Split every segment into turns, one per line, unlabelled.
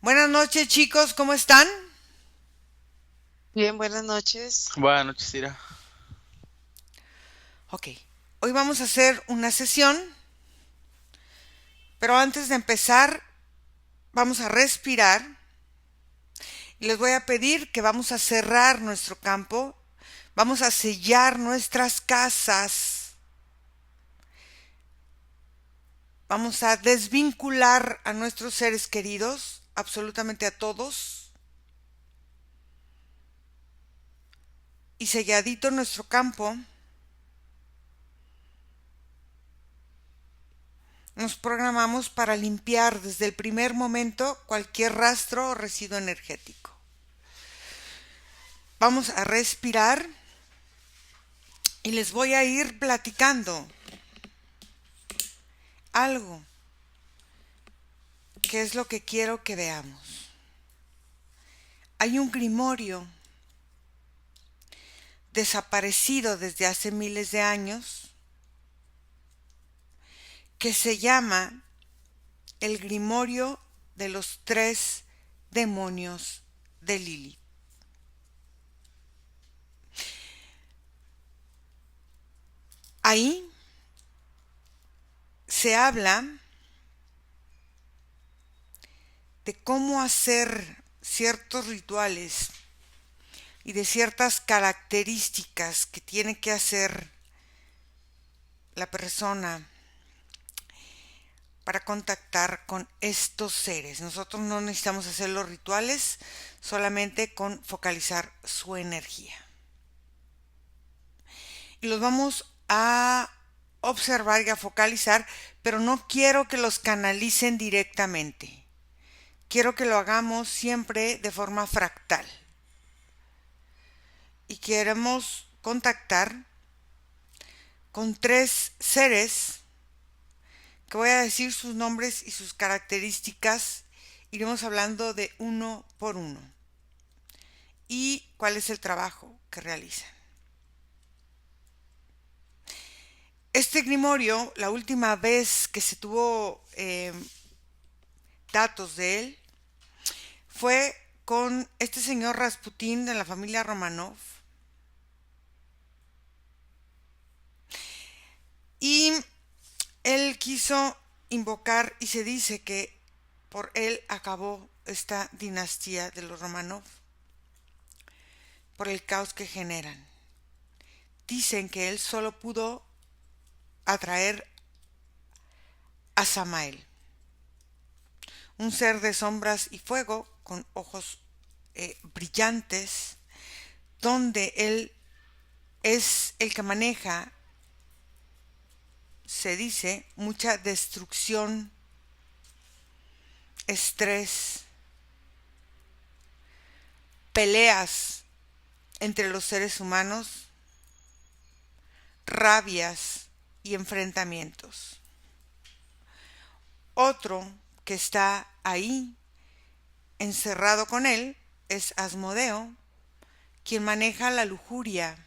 Buenas noches, chicos, ¿cómo están?
Bien, buenas noches.
Buenas noches, Ira.
Ok, hoy vamos a hacer una sesión, pero antes de empezar vamos a respirar y les voy a pedir que vamos a cerrar nuestro campo, vamos a sellar nuestras casas, vamos a desvincular a nuestros seres queridos, absolutamente a todos, y selladito nuestro campo, nos programamos para limpiar desde el primer momento cualquier rastro o residuo energético. Vamos a respirar y les voy a ir platicando algo que es lo que quiero que veamos. Hay un grimorio desaparecido desde hace miles de años que se llama el grimorio de los tres demonios de Lilith. Ahí se habla de cómo hacer ciertos rituales y de ciertas características que tiene que hacer la persona para contactar con estos seres. Nosotros no necesitamos hacer los rituales, solamente con focalizar su energía. Y los vamos a observar y a focalizar, pero no quiero que los canalicen directamente. Quiero que lo hagamos siempre de forma fractal. Y queremos contactar con tres seres que voy a decir sus nombres y sus características. Iremos hablando de uno por uno y cuál es el trabajo que realizan. Este grimorio, la última vez que se tuvo datos de él, fue con este señor Rasputín de la familia Romanov. Y él quiso invocar y se dice que por él acabó esta dinastía de los Romanov, por el caos que generan. Dicen que él solo pudo atraer a Samael, un ser de sombras y fuego con ojos brillantes, donde él es el que maneja, se dice, mucha destrucción, estrés, peleas entre los seres humanos, rabias y enfrentamientos. Otro que está ahí encerrado con él es Asmodeo, quien maneja la lujuria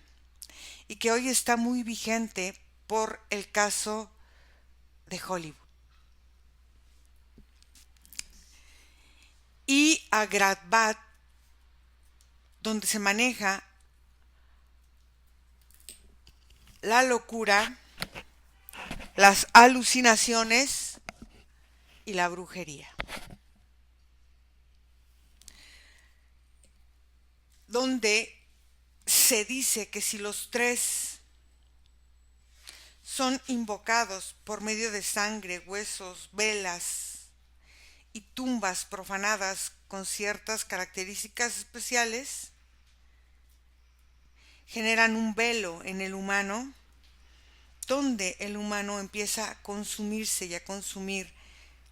y que hoy está muy vigente por el caso de Hollywood. Y Agratbat, donde se maneja la locura, las alucinaciones y la brujería. Donde se dice que si los tres son invocados por medio de sangre, huesos, velas y tumbas profanadas con ciertas características especiales, generan un velo en el humano donde el humano empieza a consumirse y a consumir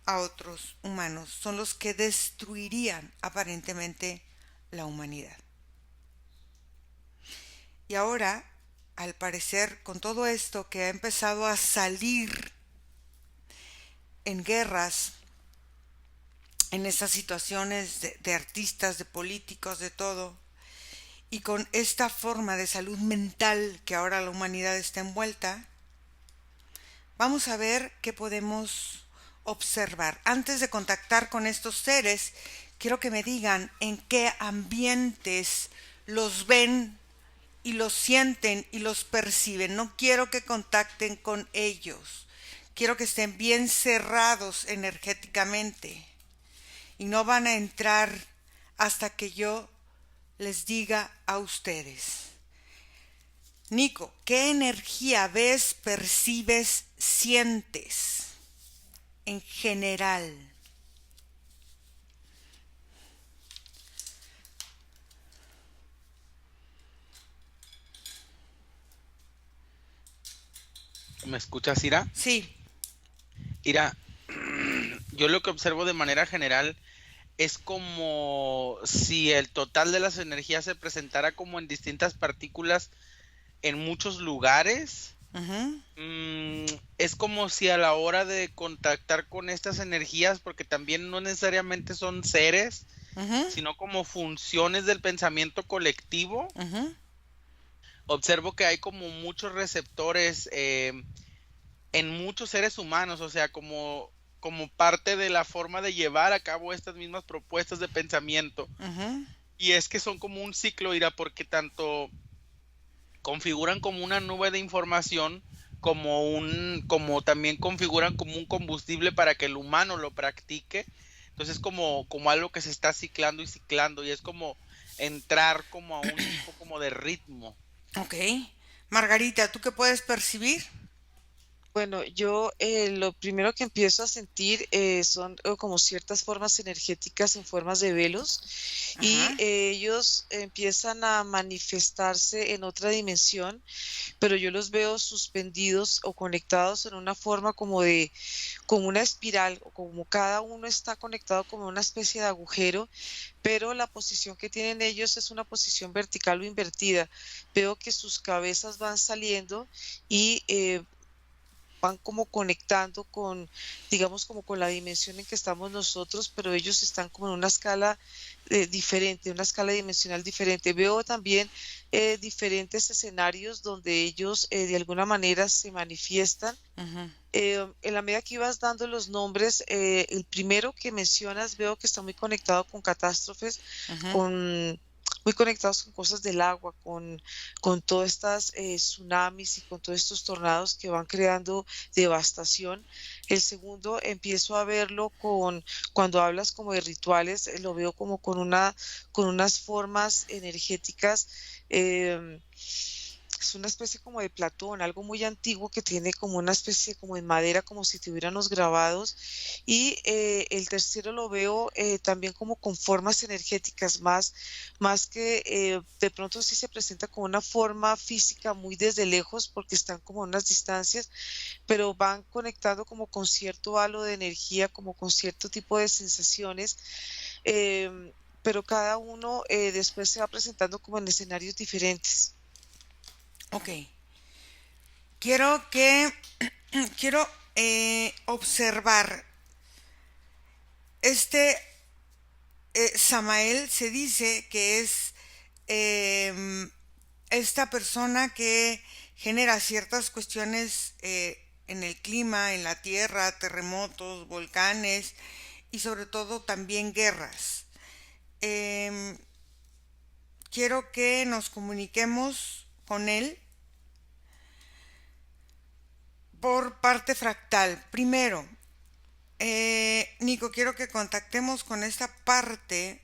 a otros humanos. Son los que destruirían aparentemente la humanidad. Y ahora, al parecer, con todo esto que ha empezado a salir en guerras, en estas situaciones de artistas, de políticos, de todo, y con esta forma de salud mental que ahora la humanidad está envuelta, vamos a ver qué podemos observar. Antes de contactar con estos seres, quiero que me digan en qué ambientes los ven y los sienten y los perciben. No quiero que contacten con ellos. Quiero que estén bien cerrados energéticamente y no van a entrar hasta que yo les diga a ustedes. Nico, ¿qué energía ves, percibes, sientes en general?
¿Me escuchas, Ira?
Sí.
Ira, yo lo que observo de manera general es como si el total de las energías se presentara como en distintas partículas en muchos lugares.
Ujú,
Mm, es como si a la hora de contactar con estas energías, porque también no necesariamente son seres,
ujú,
sino como funciones del pensamiento colectivo,
ujú,
observo que hay como muchos receptores en muchos seres humanos, o sea, como parte de la forma de llevar a cabo estas mismas propuestas de pensamiento.
ujú,
Y es que son como un ciclo, Ira, porque tanto configuran como una nube de información, como también configuran como un combustible para que el humano lo practique. Entonces como algo que se está ciclando y ciclando, y es como entrar como a un tipo como de ritmo.
ok. Margarita, ¿tú qué puedes percibir?
Bueno, yo lo primero que empiezo a sentir son como ciertas formas energéticas en formas de velos y
Ajá.
ellos empiezan a manifestarse en otra dimensión, pero yo los veo suspendidos o conectados en una forma como una espiral, o como cada uno está conectado como una especie de agujero, pero la posición que tienen ellos es una posición vertical o invertida. Veo que sus cabezas van saliendo y van como conectando con, digamos, como con la dimensión en que estamos nosotros, pero ellos están como en una escala diferente, una escala dimensional diferente. Veo también diferentes escenarios donde ellos de alguna manera se manifiestan.
Ujú,
En la medida que ibas dando los nombres, el primero que mencionas veo que está muy conectado con catástrofes,
ujú,
con muy conectados con cosas del agua, con todas estas tsunamis y con todos estos tornados que van creando devastación. El segundo empiezo a verlo cuando hablas como de rituales, lo veo como con unas formas energéticas. em, es una especie como de Platón, algo muy antiguo que tiene como una especie como de madera, como si tuvieran los grabados. Y el tercero lo veo también como con formas energéticas, más que de pronto sí se presenta como una forma física muy desde lejos porque están como a unas distancias, pero van conectando como con cierto halo de energía, como con cierto tipo de sensaciones. Pero cada uno después se va presentando como en escenarios diferentes.
ok. Quiero que quiero observar este Samael se dice que es esta persona que genera ciertas cuestiones en el clima, en la tierra, terremotos, volcanes y sobre todo también guerras. Em, quiero que nos comuniquemos con él por parte fractal. Primero, Nico, quiero que contactemos con esta parte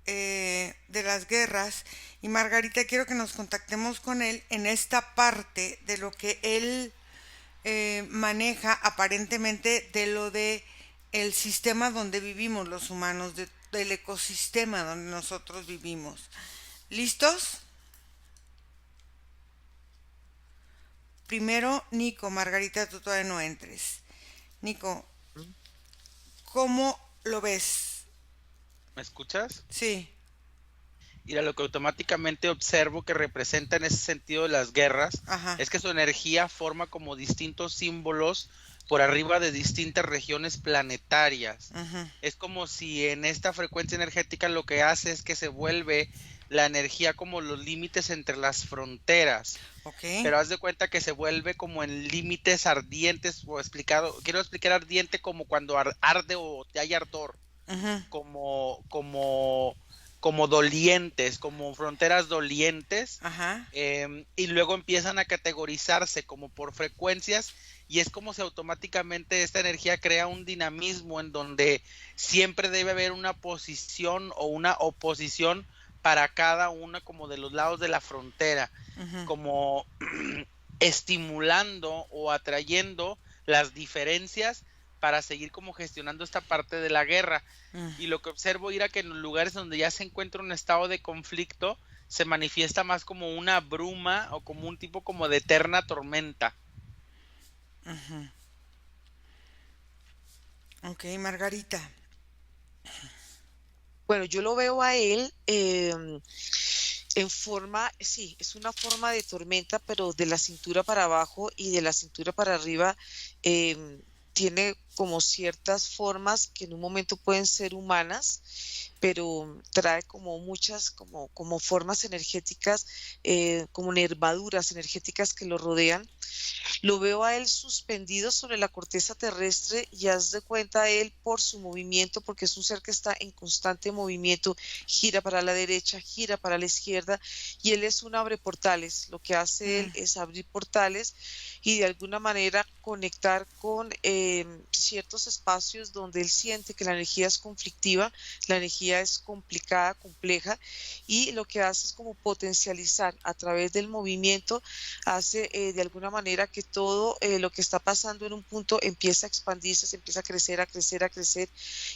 de las guerras y Margarita, quiero que nos contactemos con él en esta parte de lo que él maneja aparentemente de lo de el sistema donde vivimos los humanos, del ecosistema donde nosotros vivimos. ¿Listos? Primero, Nico, Margarita, tú todavía no entres. Nico, ¿cómo lo ves?
¿Me escuchas?
Sí.
Y a lo que automáticamente observo que representa en ese sentido de las guerras
Ajá.
es que su energía forma como distintos símbolos por arriba de distintas regiones planetarias.
Ajá.
Es como si en esta frecuencia energética lo que hace es que se vuelve la energía como los límites entre las fronteras,
Ok.
pero haz de cuenta que se vuelve como en límites ardientes, o explicado, quiero explicar ardiente como cuando arde o hay ardor.
Ujú.
como, como, como dolientes, como fronteras dolientes,
Ajá.
y luego empiezan a categorizarse como por frecuencias, y es como si automáticamente esta energía crea un dinamismo en donde siempre debe haber una posición o una oposición para cada una como de los lados de la frontera,
Ujú.
como estimulando o atrayendo las diferencias para seguir como gestionando esta parte de la guerra.
Mm.
Y lo que observo era que en los lugares donde ya se encuentra un estado de conflicto se manifiesta más como una bruma o como un tipo como de eterna tormenta.
Ujú. Ok, Margarita.
Bueno, yo lo veo a él en forma, sí, es una forma de tormenta, pero de la cintura para abajo y de la cintura para arriba tiene como ciertas formas que en un momento pueden ser humanas, pero trae como muchas, como formas energéticas, como nervaduras energéticas que lo rodean. Lo veo a él suspendido sobre la corteza terrestre y haz de cuenta él por su movimiento, porque es un ser que está en constante movimiento, gira para la derecha, gira para la izquierda, y él es un abre portales. Lo que hace él
Mm.
es abrir portales y de alguna manera conectar con ciertos espacios donde él siente que la energía es conflictiva, la energía es complicada, compleja, y lo que hace es como potencializar a través del movimiento, hace de alguna manera que todo lo que está pasando en un punto empieza a expandirse, se empieza a crecer, a crecer, a crecer,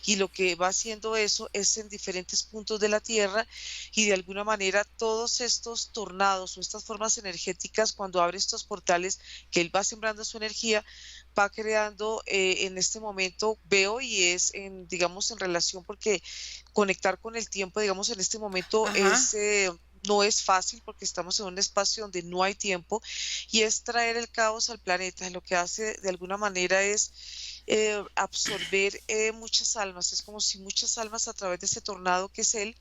y lo que va haciendo eso es en diferentes puntos de la Tierra, y de alguna manera todos estos tornados o estas formas energéticas, cuando abre estos portales que él va sembrando su energía, va creando en este momento, veo, y es en, digamos, en relación, porque conectar con el tiempo, digamos, en este momento
Ajá.
es no es fácil porque estamos en un espacio donde no hay tiempo, y es traer el caos al planeta. Lo que hace de alguna manera es absorber muchas almas. Es como si muchas almas a través de ese tornado que es él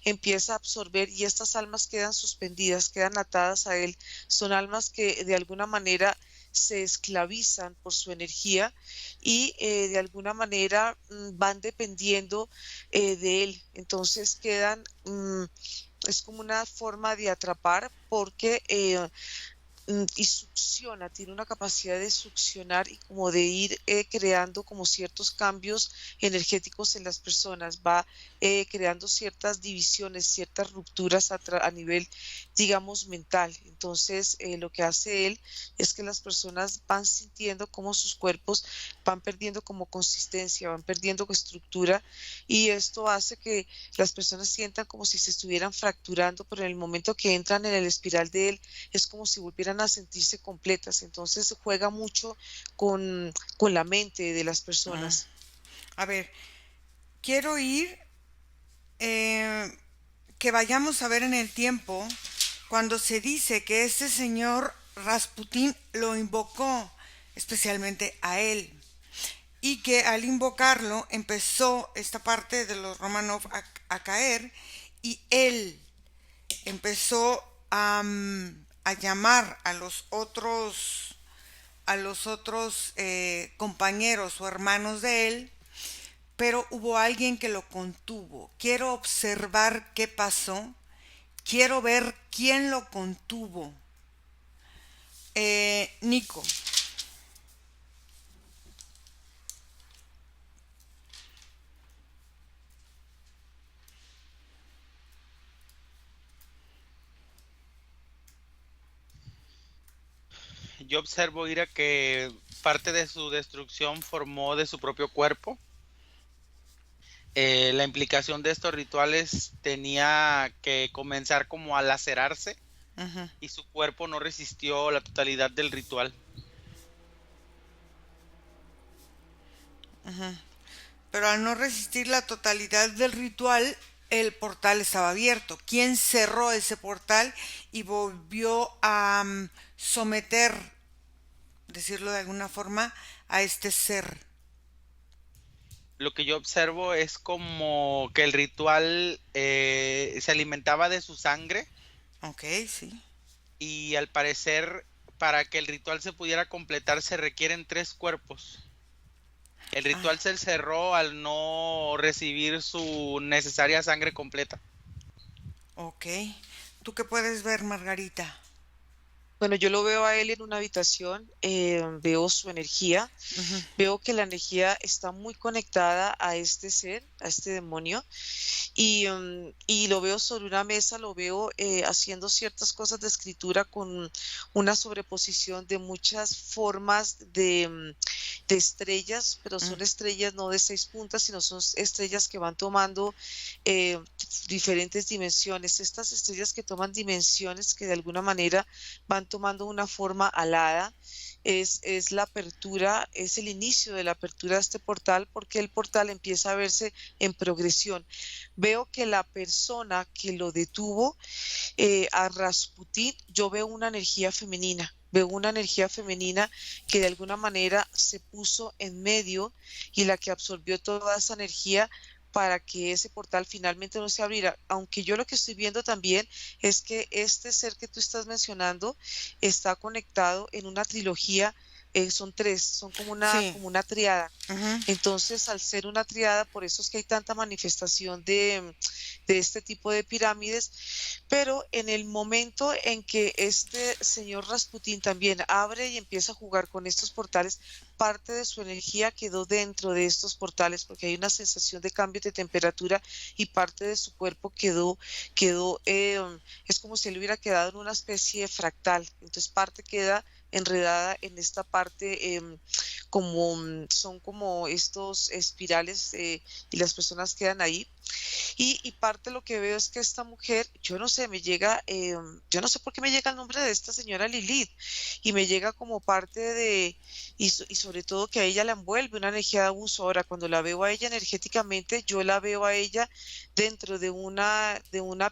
empieza a absorber, y estas almas quedan suspendidas, quedan atadas a él. Son almas que de alguna manera se esclavizan por su energía y de alguna manera van dependiendo de él. Entonces quedan, es como una forma de atrapar, porque y succiona, tiene una capacidad de succionar y como de ir creando como ciertos cambios energéticos en las personas, va creando ciertas divisiones, ciertas rupturas a nivel, digamos, mental. Entonces, lo que hace él es que las personas van sintiendo como sus cuerpos van perdiendo como consistencia, van perdiendo estructura, y esto hace que las personas sientan como si se estuvieran fracturando, pero en el momento que entran en el espiral de él, es como si volvieran a sentirse completas. Entonces juega mucho con la mente de las
Ah.
personas.
A ver, quiero ir eh, que vayamos a ver en el tiempo cuando se dice que este señor Rasputín lo invocó especialmente a él y que al invocarlo empezó esta parte de los Romanov a caer y él empezó a llamar a los otros compañeros o hermanos de él, pero hubo alguien que lo contuvo. Quiero observar qué pasó, quiero ver quién lo contuvo. Nico.
Yo observo, Ira, que parte de su destrucción formó de su propio cuerpo. La implicación de estos rituales tenía que comenzar como a lacerarse,
Ujú,
y su cuerpo no resistió la totalidad del ritual.
ujú. Pero al no resistir la totalidad del ritual, el portal estaba abierto. ¿Quién cerró ese portal y volvió a someter, decirlo de alguna forma, a este ser?
Lo que yo observo es como que el ritual se alimentaba de su sangre,
Ok, sí.
y al parecer para que el ritual se pudiera completar se requieren tres cuerpos. El
Ah,
ritual se cerró al no recibir su necesaria sangre completa.
ok. ¿Tú qué puedes ver, Margarita?
Bueno, yo lo veo a él en una habitación, veo su energía,
Ujú.
veo que la energía está muy conectada a este ser, a este demonio, y lo veo sobre una mesa, lo veo haciendo ciertas cosas de escritura con una sobreposición de muchas formas de estrellas, pero
Mm.
son estrellas no de 6 puntas, sino son estrellas que van tomando eh, diferentes dimensiones. Estas estrellas que toman dimensiones que de alguna manera van tomando una forma alada. Es la apertura, es el inicio de la apertura de este portal, porque el portal empieza a verse en progresión. Veo que la persona que lo detuvo, a Rasputín, yo veo una energía femenina. Veo una energía femenina que de alguna manera se puso en medio y la que absorbió toda esa energía para que ese portal finalmente no se abriera. Aunque yo lo que estoy viendo también es que este ser que tú estás mencionando está conectado en una trilogía, son tres, son
Sí.
como una triada.
Ujú.
Entonces, al ser una triada, por eso es que hay tanta manifestación de este tipo de pirámides, pero en el momento en que este señor Rasputín también abre y empieza a jugar con estos portales, parte de su energía quedó dentro de estos portales porque hay una sensación de cambio de temperatura y parte de su cuerpo es como si él hubiera quedado en una especie de fractal. Entonces parte queda enredada en esta parte, son como estos espirales, y las personas quedan ahí. Y parte lo que veo es que esta mujer, yo no sé, yo no sé por qué me llega el nombre de esta señora Lilith, y me llega como parte y sobre todo que a ella la envuelve una energía de abuso. Ahora, cuando la veo a ella energéticamente, yo la veo a ella dentro de una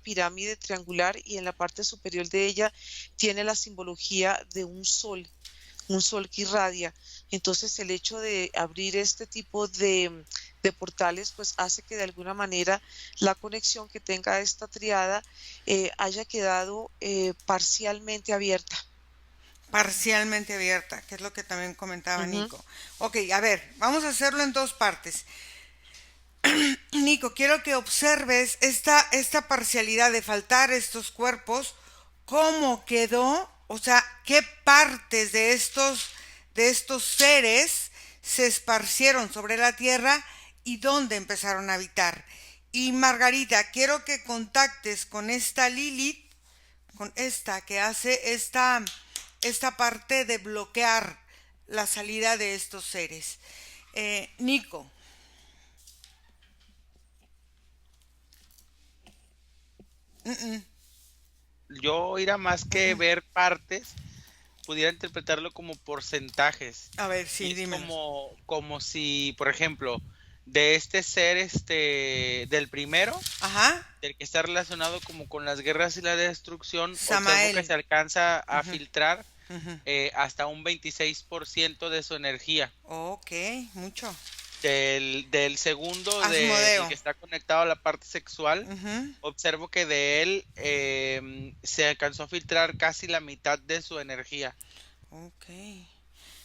pirámide triangular, y en la parte superior de ella tiene la simbología de un sol que irradia. Entonces el hecho de abrir este tipo de portales pues hace que de alguna manera la conexión que tenga esta triada haya quedado parcialmente abierta.
Parcialmente abierta, que es lo que también comentaba
Ujú.
Nico. Ok, a ver, vamos a hacerlo en dos partes. Nico, quiero que observes esta parcialidad de faltar estos cuerpos, cómo quedó, o sea, qué partes de estos seres se esparcieron sobre la tierra y dónde empezaron a habitar. Y Margarita, quiero que contactes con esta Lilith, con esta que hace esta parte de bloquear la salida de estos seres. Nico. Mm, mm.
Yo ir a más que
Ujú.
ver partes, pudiera interpretarlo como porcentajes.
A ver,
Y
sí,
es
dímelos.
como si, por ejemplo, de este ser, del primero,
Ajá,
del que está relacionado como con las guerras y la destrucción, observo que
Samael.
se alcanza a
Ujú,
filtrar
ujú.
hasta un 26% de su energía.
Ok, mucho.
Del segundo, del
Asmodeo.
que está conectado a la parte sexual,
Ujú.
observo que de él se alcanzó a filtrar casi la mitad de su energía.
Ok.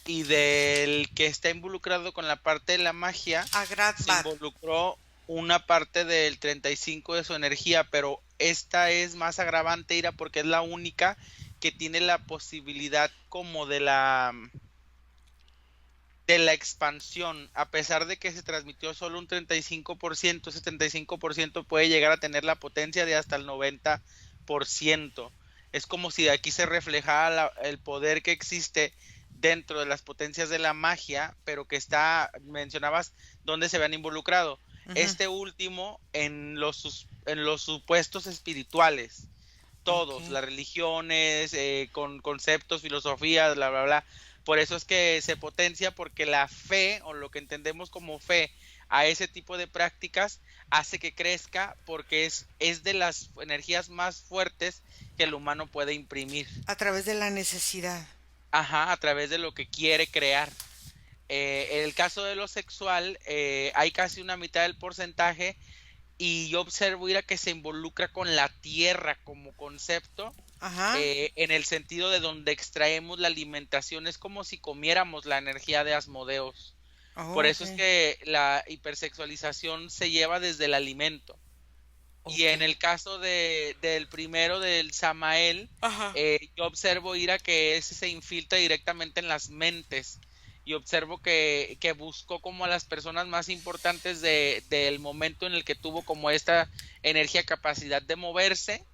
Y del que está involucrado con la parte de la magia, se
Agradbad.
involucró una parte del 35 de su energía, pero esta es más agravante, Ira, porque es la única que tiene la posibilidad como de la expansión, a pesar de que se transmitió solo un 35%, ese 35% puede llegar a tener la potencia de hasta el 90%. Es como si de aquí se reflejara el poder que existe dentro de las potencias de la magia, pero que mencionabas dónde se habían involucrado.
Ujú.
Este último en los supuestos espirituales,
Ok.
todos, las religiones, con conceptos, filosofías, bla, bla, bla. Por eso es que se potencia, porque la fe, o lo que entendemos como fe, a ese tipo de prácticas, hace que crezca, porque es de las energías más fuertes que el humano puede imprimir.
A través de la necesidad.
Ajá, a través de lo que quiere crear. En el caso de lo sexual, hay casi una mitad del porcentaje, y yo observo, Ira, que se involucra con la tierra como concepto,
Ajá.
en el sentido de donde extraemos la alimentación. Es como si comiéramos la energía de Asmodeus. Por
Oh, ok,
eso es que la hipersexualización se lleva desde el alimento. Y
ok.
en el caso del primero, del Samael,
Ajá.
yo observo, Ira, que ese se infiltra directamente en las mentes. Y observo que buscó como a las personas más importantes del momento en el que tuvo como esta energía, capacidad de moverse,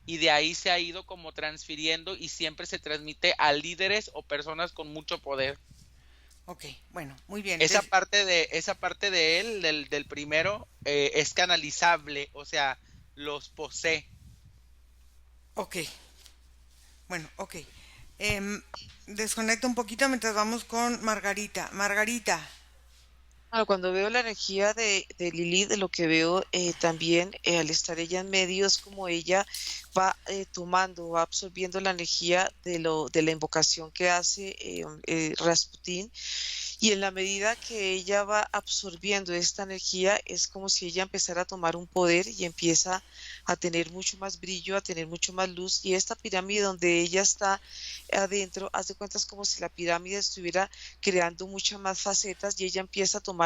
y de ahí se ha ido como transfiriendo y siempre se transmite a líderes o personas con mucho poder.
Ok, bueno, muy bien.
Esa parte de él, del primero, es canalizable, o sea, los posee.
Ok, bueno, ok. Em, Desconecta un poquito mientras vamos con Margarita. Margarita.
Bueno, cuando veo la energía de Lilith, de lo que veo también al estar ella en medio, es como ella va tomando, va absorbiendo la energía de la invocación que hace Rasputín. Y en la medida que ella va absorbiendo esta energía, es como si ella empezara a tomar un poder y empieza a tener mucho más brillo, a tener mucho más luz. Y esta pirámide donde ella está adentro, haz de cuenta, es como si la pirámide estuviera creando muchas más facetas y ella empieza a tomar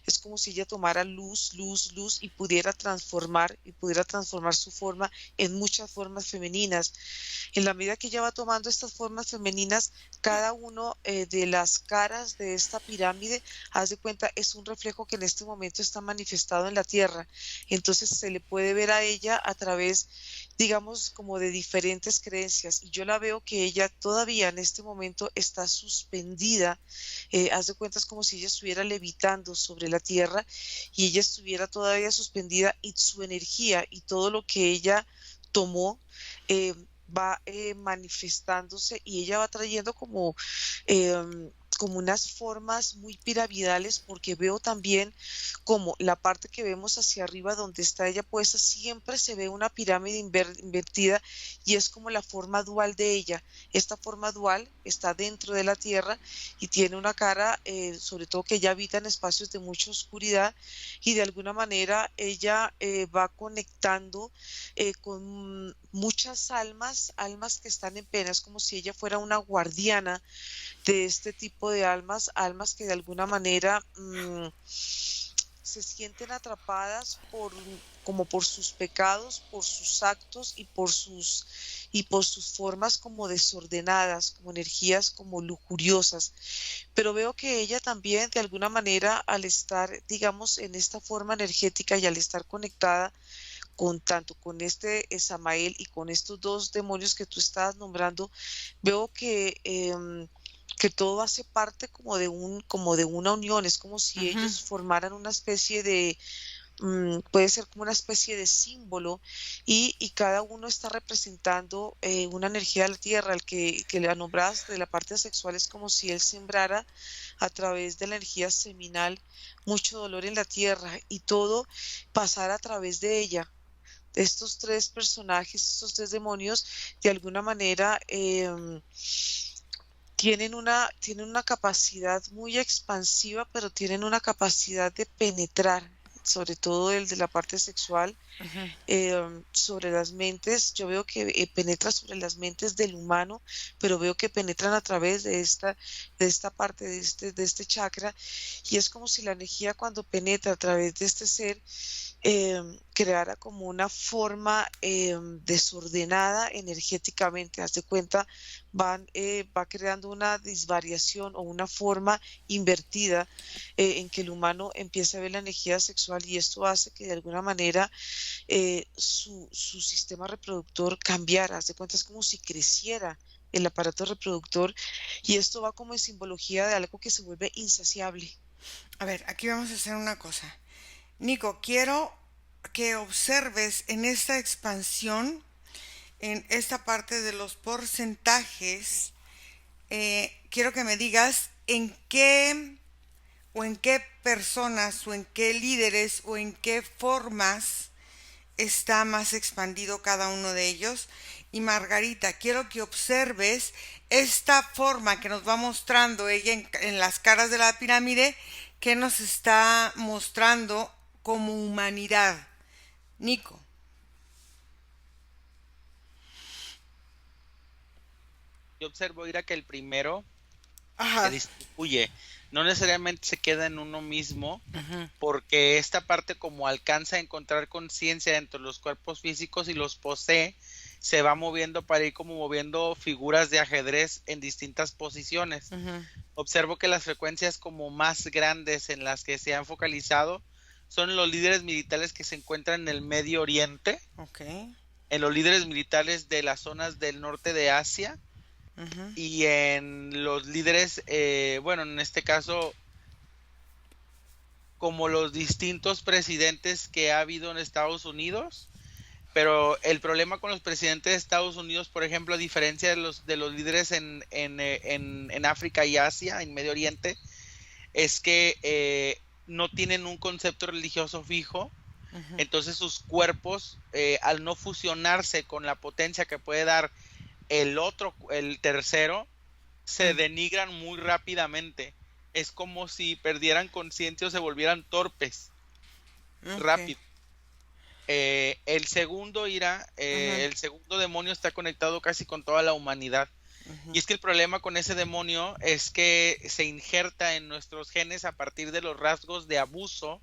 es como si ella tomara luz, luz, luz y pudiera transformar su forma en muchas formas femeninas. En la medida que ella va tomando estas formas femeninas, cada uno de las caras de esta pirámide, haz de cuenta, es un reflejo que en este momento está manifestado en la tierra. Entonces se le puede ver a ella a través, digamos, como de diferentes creencias. Y yo la veo que ella todavía en este momento está suspendida. Haz de cuenta, es como si ella estuviera levitando sobre la tierra y ella estuviera todavía suspendida y su energía y todo lo que ella tomó eh, va manifestándose y ella va trayendo como unas formas muy piramidales, porque veo también como la parte que vemos hacia arriba donde está ella puesta, siempre se ve una pirámide invertida y es como la forma dual de ella. Esta forma dual está dentro de la tierra y tiene una cara, sobre todo que ella habita en espacios de mucha oscuridad y de alguna manera ella va conectando con muchas almas, almas que están en pena. Es como si ella fuera una guardiana de este tipo de almas, almas que de alguna manera se sienten atrapadas como por sus pecados, por sus actos y por sus formas como desordenadas, como energías como lujuriosas. Pero veo que ella también de alguna manera al estar, digamos, en esta forma energética y al estar conectada con tanto con este Samael y con estos dos demonios que tú estabas nombrando, veo que todo hace parte como de una unión, es como si
Ujú.
ellos formaran una especie de, puede ser como una especie de símbolo y cada uno está representando una energía de la tierra. El que le nombras de la parte sexual es como si él sembrara a través de la energía seminal mucho dolor en la tierra y todo pasara a través de ella. Estos tres personajes, estos tres demonios, de alguna manera tienen una capacidad muy expansiva, pero tienen una capacidad de penetrar, sobre todo el de la parte sexual, sobre las mentes. Yo veo que penetra sobre las mentes del humano, pero veo que penetran a través de esta parte, de este chakra, y es como si la energía cuando penetra a través de este ser, creara como una forma desordenada energéticamente. Haz de cuenta, va creando una disvariación o una forma invertida en que el humano empieza a ver la energía sexual y esto hace que de alguna manera su sistema reproductor cambiara. Haz de cuenta, es como si creciera el aparato reproductor y esto va como en simbología de algo que se vuelve insaciable.
A ver, aquí vamos a hacer una cosa. Nico, quiero que observes en esta expansión, en esta parte de los porcentajes, quiero que me digas en qué personas o en qué líderes o en qué formas está más expandido cada uno de ellos. Y Margarita, quiero que observes esta forma que nos va mostrando ella en las caras de la pirámide, que nos está mostrando como humanidad. Nico.
Yo observo, Ira, que el primero se
Ajá.
distribuye, no necesariamente se queda en uno mismo,
Ujú,
porque esta parte como alcanza a encontrar conciencia entre los cuerpos físicos y los posee, se va moviendo para ir como moviendo figuras de ajedrez en distintas posiciones.
ujú.
Observo que las frecuencias como más grandes en las que se han focalizado son los líderes militares que se encuentran en el Medio Oriente,
Ok.
en los líderes militares de las zonas del norte de Asia
Ujú,
y en los líderes, bueno, en este caso, como los distintos presidentes que ha habido en Estados Unidos. Pero el problema con los presidentes de Estados Unidos, por ejemplo, a diferencia de los líderes en África y Asia, en Medio Oriente, es que no tienen un concepto religioso fijo.
ujú,
Entonces sus cuerpos, al no fusionarse con la potencia que puede dar el otro, el tercero, se
mm,
denigran muy rápidamente. Es como si perdieran conciencia o se volvieran torpes
ok.
rápido. El segundo ira,
Ujú,
el segundo demonio está conectado casi con toda la humanidad.
ujú,
Y es que el problema con ese demonio es que se injerta en nuestros genes a partir de los rasgos de abuso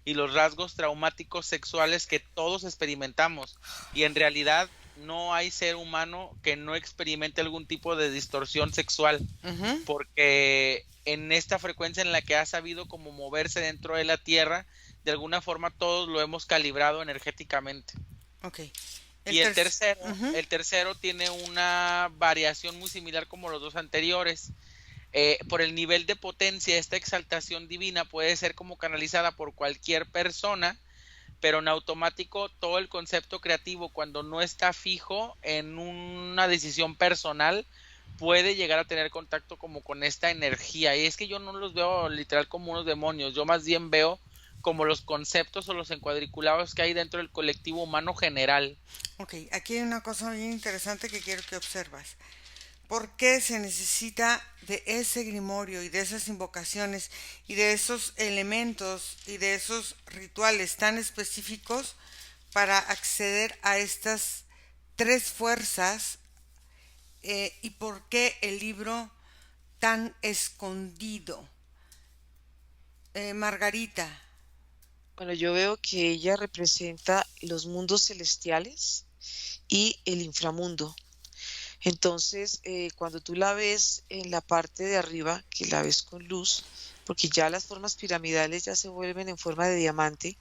y los rasgos traumáticos sexuales que todos experimentamos. Y en realidad no hay ser humano que no experimente algún tipo de distorsión sexual,
ujú.
porque en esta frecuencia en la que ha sabido como moverse dentro de la Tierra, de alguna forma todos lo hemos calibrado energéticamente.
Ok.
Y
Ujú,
el tercero tiene una variación muy similar como los dos anteriores. Por el nivel de potencia, esta exaltación divina puede ser como canalizada por cualquier persona, pero en automático todo el concepto creativo, cuando no está fijo en una decisión personal, puede llegar a tener contacto como con esta energía. Y es que yo no los veo literal como unos demonios, yo más bien veo como los conceptos o los encuadriculados que hay dentro del colectivo humano general.
ok, aquí hay una cosa bien interesante que quiero que observas. ¿Por qué se necesita de ese grimorio y de esas invocaciones y de esos elementos y de esos rituales tan específicos para acceder a estas tres fuerzas y por qué el libro tan escondido? Margarita.
Bueno, yo veo que ella representa los mundos celestiales y el inframundo. Entonces, cuando tú la ves en la parte de arriba, que la ves con luz, porque ya las formas piramidales ya se vuelven en forma de diamante,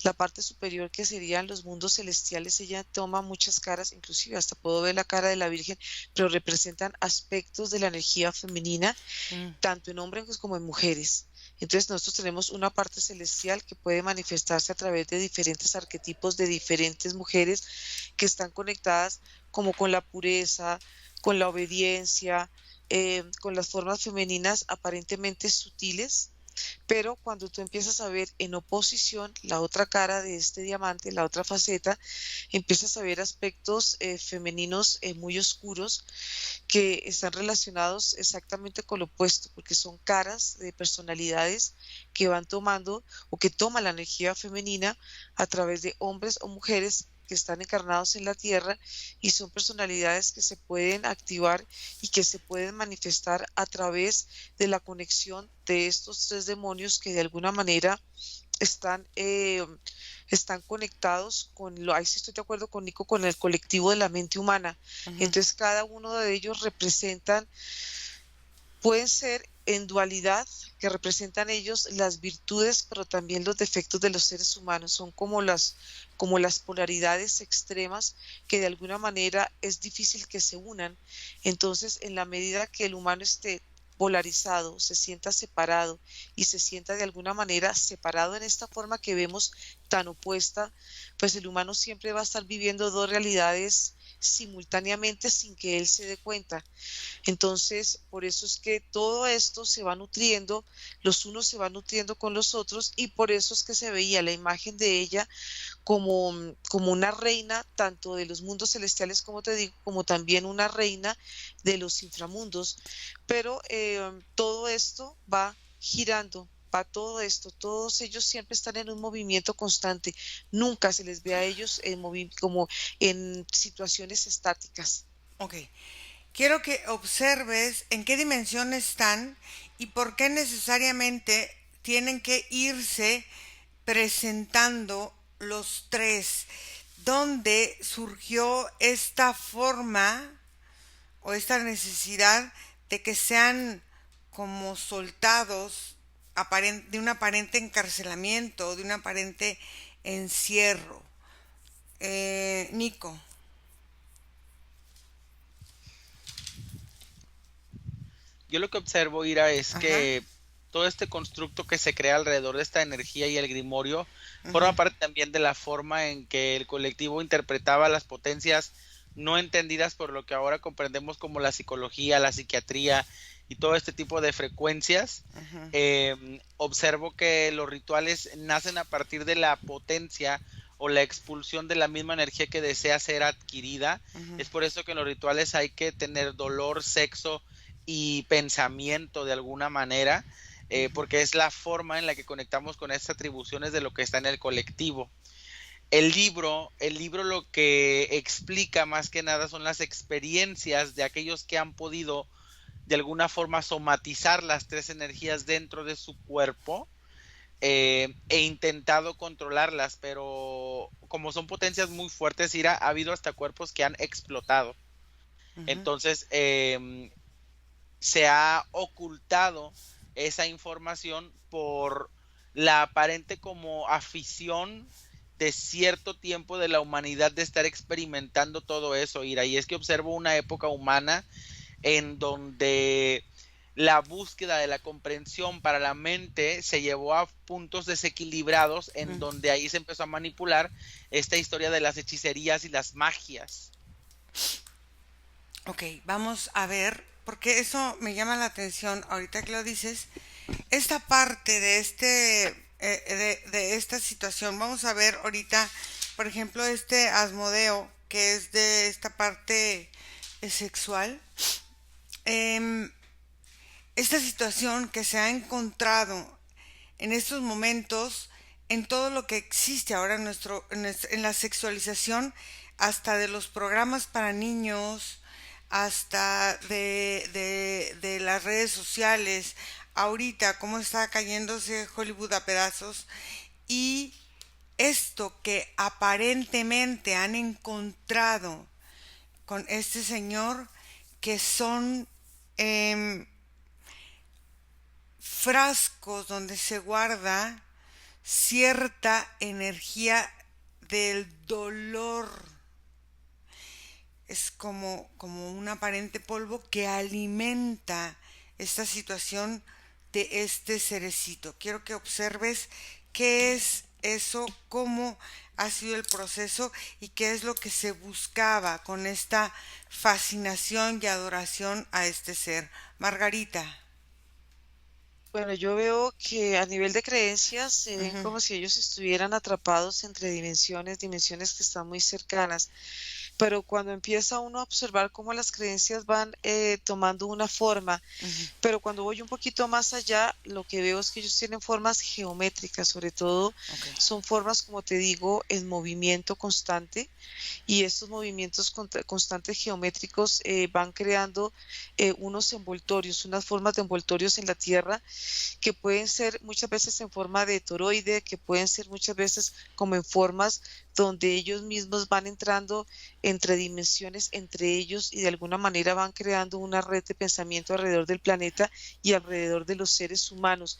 la parte superior que serían los mundos celestiales, ella toma muchas caras, inclusive hasta puedo ver la cara de la Virgen, pero representan aspectos de la energía femenina
Mm,
tanto en hombres como en mujeres. Entonces nosotros tenemos una parte celestial que puede manifestarse a través de diferentes arquetipos de diferentes mujeres que están conectadas como con la pureza, con la obediencia, con las formas femeninas aparentemente sutiles, pero cuando tú empiezas a ver en oposición la otra cara de este diamante, la otra faceta, empiezas a ver aspectos femeninos muy oscuros que están relacionados exactamente con lo opuesto, porque son caras de personalidades que van tomando o que toman la energía femenina a través de hombres o mujeres que están encarnados en la tierra y son personalidades que se pueden activar y que se pueden manifestar a través de la conexión de estos tres demonios que de alguna manera están, están conectados con lo, ahí sí estoy de acuerdo con Nico, con el colectivo de la mente humana.
ujú,
Entonces cada uno de ellos representan, pueden ser en dualidad, que representan ellos las virtudes, pero también los defectos de los seres humanos. Son como las polaridades extremas que de alguna manera es difícil que se unan. Entonces, en la medida que el humano esté polarizado, se sienta separado y se sienta de alguna manera separado en esta forma que vemos tan opuesta, pues el humano siempre va a estar viviendo dos realidades simultáneamente sin que él se dé cuenta. Entonces, por eso es que todo esto se va nutriendo, los unos se van nutriendo con los otros y por eso es que se veía la imagen de ella como, como una reina tanto de los mundos celestiales, como te digo, como también una reina de los inframundos. Pero todo esto va girando. Va todo esto, todos ellos siempre están en un movimiento constante, nunca se les ve a ellos como en situaciones estáticas.
ok. quiero que observes en qué dimensión están y por qué necesariamente tienen que irse presentando los tres. ¿Dónde surgió esta forma o esta necesidad de que sean como soltados de un aparente encarcelamiento, de un aparente encierro? Nico.
Yo lo que observo, Ira, es
Ajá.
que todo este constructo que se crea alrededor de esta energía y el grimorio forma
Uh-huh.
parte también de la forma en que el colectivo interpretaba las potencias no entendidas por lo que ahora comprendemos como la psicología, la psiquiatría y todo este tipo de frecuencias.
Uh-huh.
Observo que los rituales nacen a partir de la potencia o la expulsión de la misma energía que desea ser adquirida.
Uh-huh.
Es por eso que en los rituales hay que tener dolor, sexo y pensamiento de alguna manera,
Uh-huh.
porque es la forma en la que conectamos con estas atribuciones de lo que está en el colectivo. El libro lo que explica más que nada son las experiencias de aquellos que han podido de alguna forma somatizar las tres energías dentro de su cuerpo, e intentado controlarlas, pero como son potencias muy fuertes, Ira, ha habido hasta cuerpos que han explotado.
Uh-huh.
Entonces, se ha ocultado esa información por la aparente como afición de cierto tiempo de la humanidad de estar experimentando todo eso, Ira. Y es que observo una época humana en donde la búsqueda de la comprensión para la mente se llevó a puntos desequilibrados en
Uh-huh.
donde ahí se empezó a manipular esta historia de las hechicerías y las magias.
Ok, vamos a ver, porque eso me llama la atención ahorita que lo dices. Esta parte de de esta situación, vamos a ver ahorita, por ejemplo, este Asmodeo, que es de esta parte sexual. Em, esta situación que se ha encontrado en estos momentos en todo lo que existe ahora en la sexualización, hasta de los programas para niños, hasta de las redes sociales, ahorita cómo está cayéndose Hollywood a pedazos, y esto que aparentemente han encontrado con este señor, que son eh, frascos donde se guarda cierta energía del dolor. Es como un aparente polvo que alimenta esta situación de este cerecito. Quiero que observes qué es eso, cómo ha sido el proceso y qué es lo que se buscaba con esta fascinación y adoración a este ser. Margarita.
Bueno, yo veo que a nivel de creencias se ven
Ujú.
como si ellos estuvieran atrapados entre dimensiones, dimensiones que están muy cercanas. Pero cuando empieza uno a observar cómo las creencias van tomando una forma,
Ujú.
pero cuando voy un poquito más allá, lo que veo es que ellos tienen formas geométricas, sobre todo
Okay.
son formas, como te digo, en movimiento constante, y estos movimientos constantes geométricos van creando unos envoltorios, unas formas de envoltorios en la Tierra que pueden ser muchas veces en forma de toroide, que pueden ser muchas veces como en formas donde ellos mismos van entrando entre dimensiones entre ellos y de alguna manera van creando una red de pensamiento alrededor del planeta y alrededor de los seres humanos.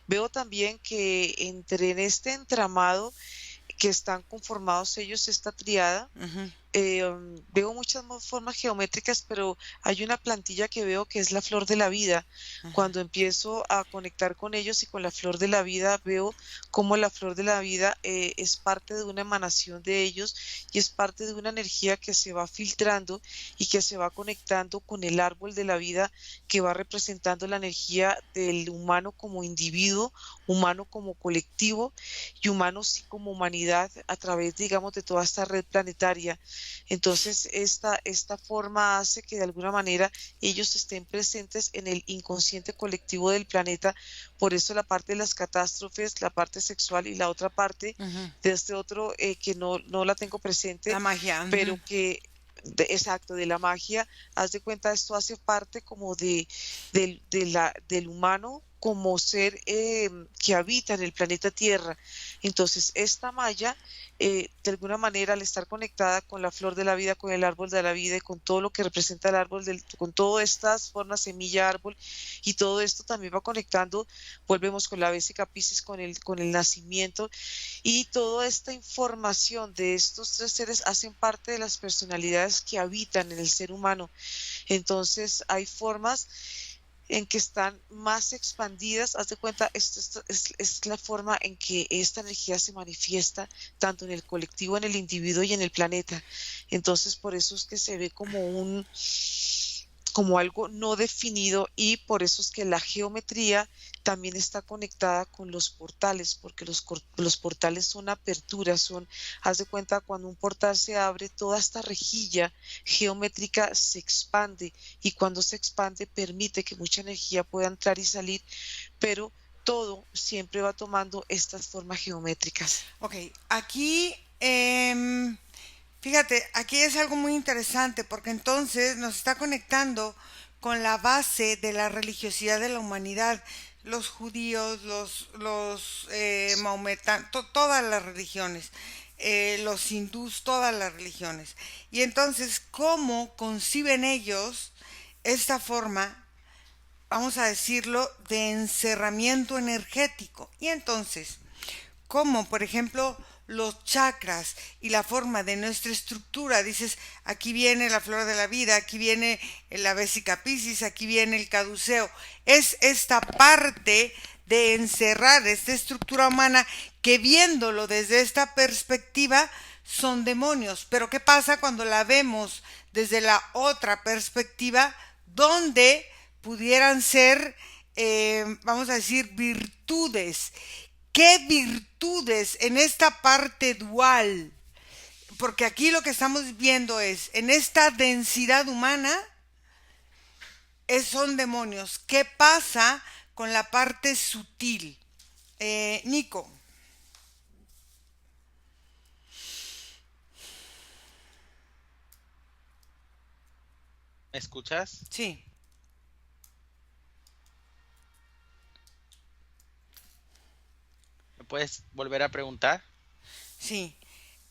Veo también que en este entramado que están conformados ellos, esta triada,
Ujú.
veo muchas formas geométricas, pero hay una plantilla que veo que es la flor de la vida.
Ujú.
Cuando empiezo a conectar con ellos y con la flor de la vida, veo cómo la flor de la vida es parte de una emanación de ellos y es parte de una energía que se va filtrando y que se va conectando con el árbol de la vida, que va representando la energía del humano como individuo, humano como colectivo y humano sí como humanidad a través, digamos, de toda esta red planetaria. Entonces, esta forma hace que de alguna manera ellos estén presentes en el inconsciente colectivo del planeta. Por eso la parte de las catástrofes, la parte sexual y la otra parte
Ujú.
de este otro que no la tengo
La
presente,
magia.
pero
Ujú.
exacto, de la magia. Haz de cuenta, esto hace parte como del humano como ser que habita en el planeta Tierra. Entonces, esta malla, de alguna manera, al estar conectada con la flor de la vida, con el árbol de la vida y con todo lo que representa el árbol, con todas estas formas, semilla, árbol, y todo esto también va conectando, volvemos con la Vesica Piscis, con el nacimiento, y toda esta información de estos tres seres hacen parte de las personalidades que habitan en el ser humano. Entonces hay formas en que están más expandidas. Haz de cuenta, esto es la forma en que esta energía se manifiesta tanto en el colectivo, en el individuo y en el planeta. Entonces, por eso es que se ve como algo no definido, y por eso es que la geometría también está conectada con los portales, porque los portales son aperturas, haz de cuenta, cuando un portal se abre, toda esta rejilla geométrica se expande, y cuando se expande permite que mucha energía pueda entrar y salir, pero todo siempre va tomando estas formas geométricas.
Ok, aquí, fíjate, aquí es algo muy interesante porque entonces nos está conectando con la base de la religiosidad de la humanidad, los judíos, los maometanos, todas las religiones, los hindús, todas las religiones. Y entonces, ¿cómo conciben ellos esta forma, vamos a decirlo, de encerramiento energético? Y entonces, como por ejemplo los chakras y la forma de nuestra estructura, dices, aquí viene la flor de la vida, aquí viene la Vesica Piscis, aquí viene el caduceo, es esta parte de encerrar esta estructura humana que, viéndolo desde esta perspectiva, son demonios. Pero ¿qué pasa cuando la vemos desde la otra perspectiva, donde pudieran ser, vamos a decir, virtudes? ¿Qué virtudes en esta parte dual? Porque aquí lo que estamos viendo es, en esta densidad humana, son demonios. ¿Qué pasa con la parte sutil? Nico.
¿Me escuchas?
Sí.
¿Me puedes volver a preguntar?
Sí.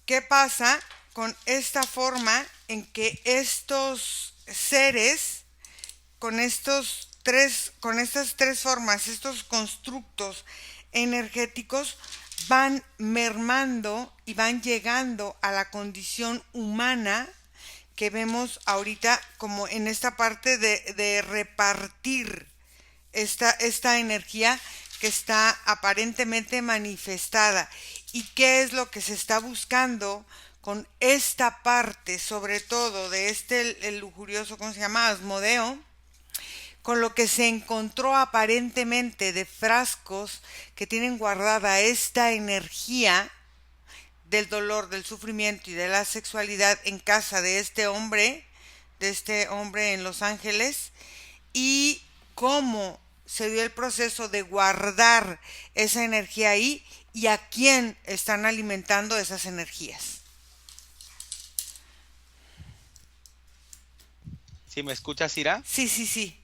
¿Qué pasa con esta forma en que estos seres, con estas tres formas, estos constructos energéticos, van mermando y van llegando a la condición humana que vemos ahorita, como en esta parte de repartir esta energía que está aparentemente manifestada? ¿Y qué es lo que se está buscando con esta parte, sobre todo de el lujurioso, ¿cómo se llama? Asmodeo, con lo que se encontró aparentemente de frascos que tienen guardada esta energía del dolor, del sufrimiento y de la sexualidad en casa de este hombre en Los Ángeles? Y cómo se dio el proceso de guardar esa energía ahí, y a quién están alimentando esas energías.
¿Si me escuchas, Ira?
Sí, sí, sí.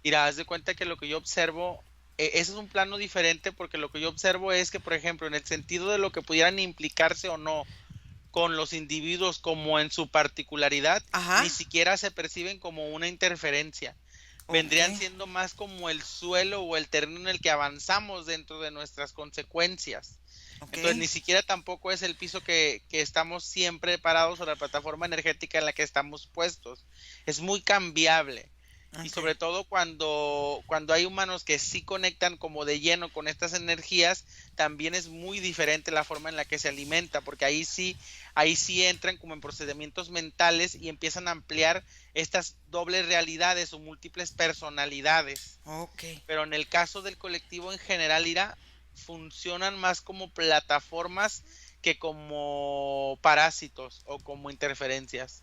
Ira, haz de cuenta que lo que yo observo, ese es un plano diferente, porque lo que yo observo es que, por ejemplo, en el sentido de lo que pudieran implicarse o no con los individuos como en su particularidad,
Ajá.
ni siquiera se perciben como una interferencia. Vendrían
Ok.
siendo más como el suelo o el terreno en el que avanzamos dentro de nuestras consecuencias.
Ok.
Entonces ni siquiera tampoco es el piso que estamos siempre parados, o la plataforma energética en la que estamos puestos. Es muy cambiable. Y
Ok.
sobre todo cuando hay humanos que sí conectan como de lleno con estas energías, también es muy diferente la forma en la que se alimenta, porque ahí sí entran como en procedimientos mentales y empiezan a ampliar estas dobles realidades o múltiples personalidades.
Ok.
Pero en el caso del colectivo en general, Ira, funcionan más como plataformas que como parásitos o como interferencias.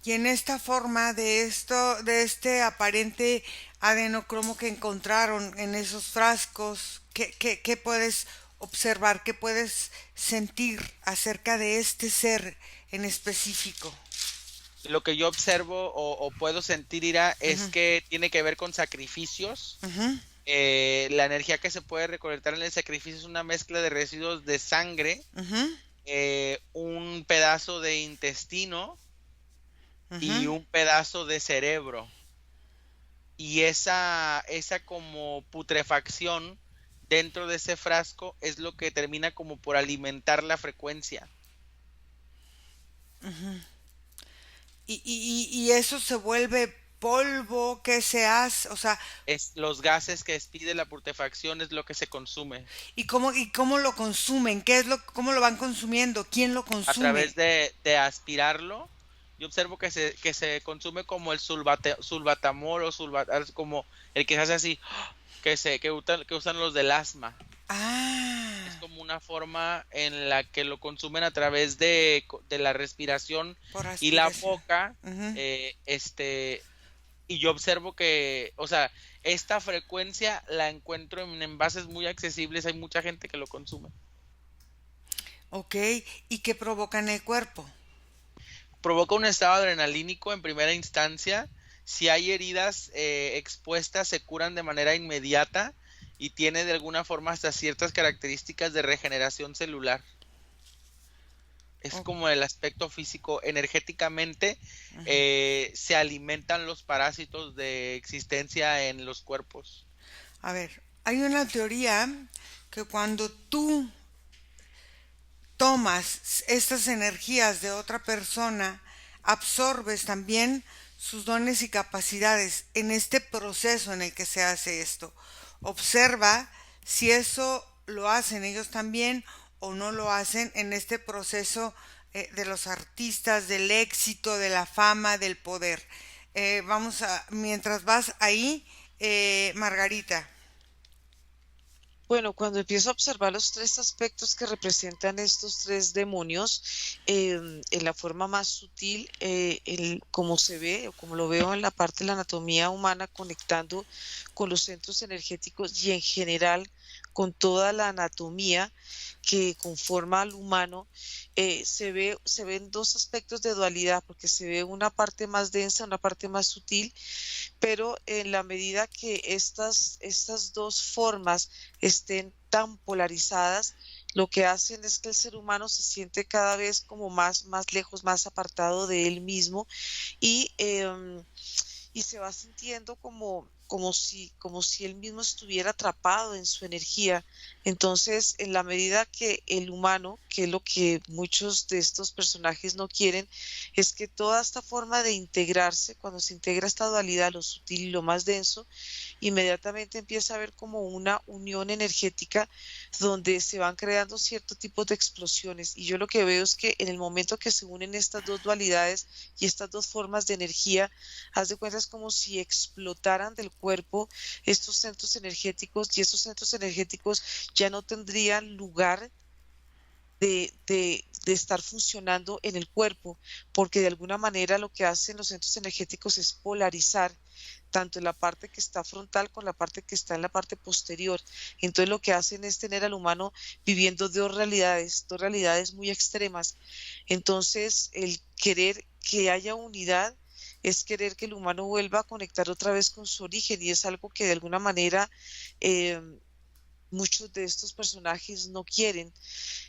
Y en esta forma de este aparente adenocromo que encontraron en esos frascos, ¿qué puedes observar? ¿Qué puedes sentir acerca de este ser en específico?
lo que yo observo o puedo sentir, Ira, es
Ujú,
que tiene que ver con sacrificios.
ujú,
La energía que se puede recolectar en el sacrificio es una mezcla de residuos de sangre,
ujú,
un pedazo de intestino y
ujú.
un pedazo de cerebro. Y esa como putrefacción dentro de ese frasco es lo que termina como por alimentar la frecuencia.
Y eso se vuelve polvo, ¿qué se hace? O sea,
Es los gases que despide la putrefacción es lo que se consume
y cómo lo consumen? ¿Qué es cómo lo van consumiendo? ¿Quién lo
a través
consume?
de aspirarlo. Yo observo que se consume como el sulbatamol o como el que se hace así, que usan los del asma. Es
Ah,
como una forma en la que lo consumen a través de la respiración
por
y la
aspiración.
boca,
Ujú.
y yo observo que, o sea, esta frecuencia la encuentro en envases muy accesibles, hay mucha gente que lo consume.
Ok, ¿y qué provoca en el cuerpo?
Provoca un estado adrenalínico en primera instancia. Si hay heridas expuestas, se curan de manera inmediata y tiene de alguna forma hasta ciertas características de regeneración celular. Es
O-
como el aspecto físico. Energéticamente se alimentan los parásitos de existencia en los cuerpos.
a ver, hay una teoría que cuando tú tomas estas energías de otra persona, absorbes también sus dones y capacidades en este proceso en el que se hace esto. Observa si eso lo hacen ellos también o no lo hacen en este proceso de los artistas, del éxito, de la fama, del poder. Mientras vas ahí, Margarita.
Bueno, cuando empiezo a observar los tres aspectos que representan estos tres demonios, en la forma más sutil, como se ve o como lo veo en la parte de la anatomía humana, conectando con los centros energéticos y en general con toda la anatomía que conforma al humano, se ven dos aspectos de dualidad, porque se ve una parte más densa, una parte más sutil, pero en la medida que estas dos formas estén tan polarizadas, lo que hacen es que el ser humano se siente cada vez como más lejos, más apartado de él mismo y, y se va sintiendo como si él mismo estuviera atrapado en su energía. Entonces, en la medida que el humano, que es lo que muchos de estos personajes no quieren, es que toda esta forma de integrarse, cuando se integra esta dualidad, lo sutil y lo más denso, inmediatamente empieza a haber como una unión energética donde se van creando ciertos tipos de explosiones. Y yo lo que veo es que en el momento que se unen estas dos dualidades y estas dos formas de energía, haz de cuenta es como si explotaran del cuerpo estos centros energéticos y estos centros energéticos ya no tendrían lugar de estar funcionando en el cuerpo, porque de alguna manera lo que hacen los centros energéticos es polarizar tanto en la parte que está frontal con la parte que está en la parte posterior. Entonces lo que hacen es tener al humano viviendo dos realidades muy extremas. Entonces el querer que haya unidad es querer que el humano vuelva a conectar otra vez con su origen y es algo que de alguna manera eh, muchos de estos personajes no quieren.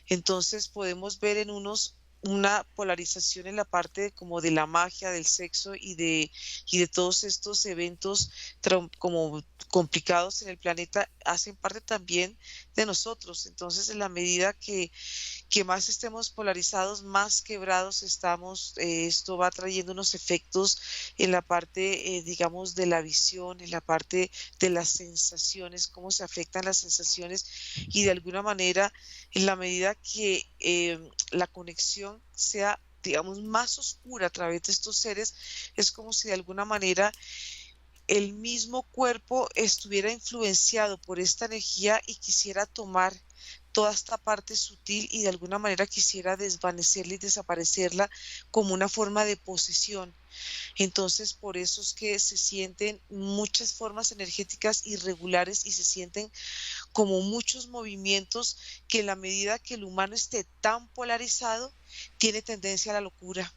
Entonces podemos ver en unos una polarización en la parte como de la magia, del sexo y de todos estos eventos como complicados en el planeta hacen parte también de nosotros. Entonces, en la medida que más estemos polarizados, más quebrados estamos. Esto va trayendo unos efectos en la parte, digamos, de la visión, en la parte de las sensaciones, cómo se afectan las sensaciones y de alguna manera, en la medida que la conexión sea digamos, más oscura a través de estos seres, es como si de alguna manera el mismo cuerpo estuviera influenciado por esta energía y quisiera tomar toda esta parte sutil y de alguna manera quisiera desvanecerla y desaparecerla como una forma de posesión. Entonces, por eso es que se sienten muchas formas energéticas irregulares y se sienten como muchos movimientos que en la medida que el humano esté tan polarizado, tiene tendencia a la locura.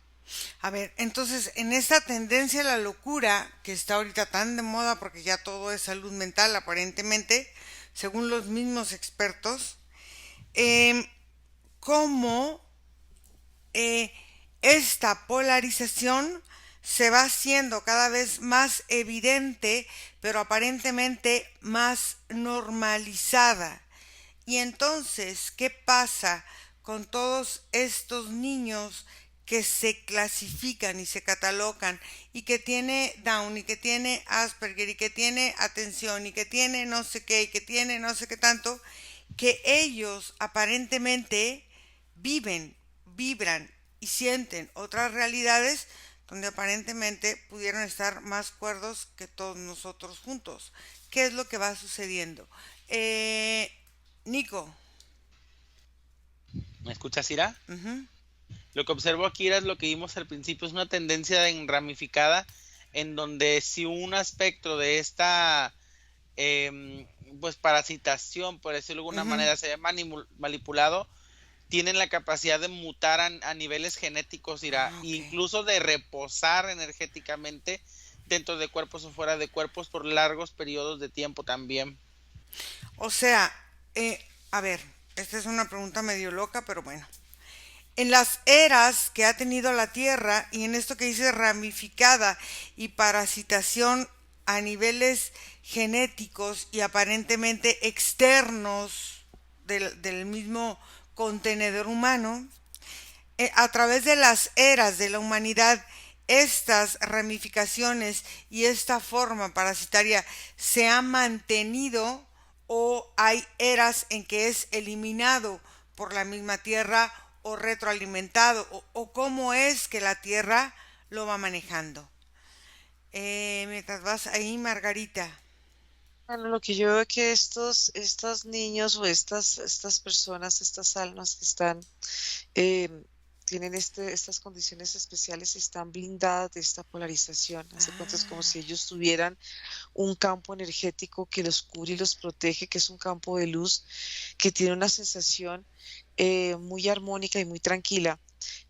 A ver, entonces, en esta tendencia a la locura que está ahorita tan de moda, porque ya todo es salud mental aparentemente, según los mismos expertos, eh, cómo eh, esta polarización se va haciendo cada vez más evidente, pero aparentemente más normalizada. Y entonces, ¿qué pasa con todos estos niños que se clasifican y se catalogan y que tiene Down y que tiene Asperger y que tiene atención y que tiene no sé qué y que tiene no sé qué tanto, que ellos aparentemente viven, vibran y sienten otras realidades donde aparentemente pudieron estar más cuerdos que todos nosotros juntos? ¿Qué es lo que va sucediendo? Nico.
¿Me escuchas, Ira?
Ujú.
Lo que observo aquí es lo que vimos al principio, es una tendencia ramificada en donde si un aspecto de esta pues parasitación, por decirlo de alguna
Ujú.
manera, se ve manipulado, tienen la capacidad de mutar a niveles genéticos,
Ah, ok.
incluso de reposar energéticamente dentro de cuerpos o fuera de cuerpos por largos periodos de tiempo también.
O sea, a ver, esta es una pregunta medio loca, pero bueno. En las eras que ha tenido la Tierra y en esto que dice ramificada y parasitación a niveles genéticos y aparentemente externos del mismo contenedor humano, a través de las eras de la humanidad, estas ramificaciones y esta forma parasitaria se ha mantenido o hay eras en que es eliminado por la misma tierra o retroalimentado o cómo es que la tierra lo va manejando. Mientras vas ahí, Margarita.
Bueno, lo que yo veo es que estos niños o estas personas, estas almas que están, eh, tienen estas condiciones especiales, están blindadas de esta polarización. Hace cuenta es como
Ah,
si ellos tuvieran un campo energético que los cubre y los protege, que es un campo de luz, que tiene una sensación muy armónica y muy tranquila.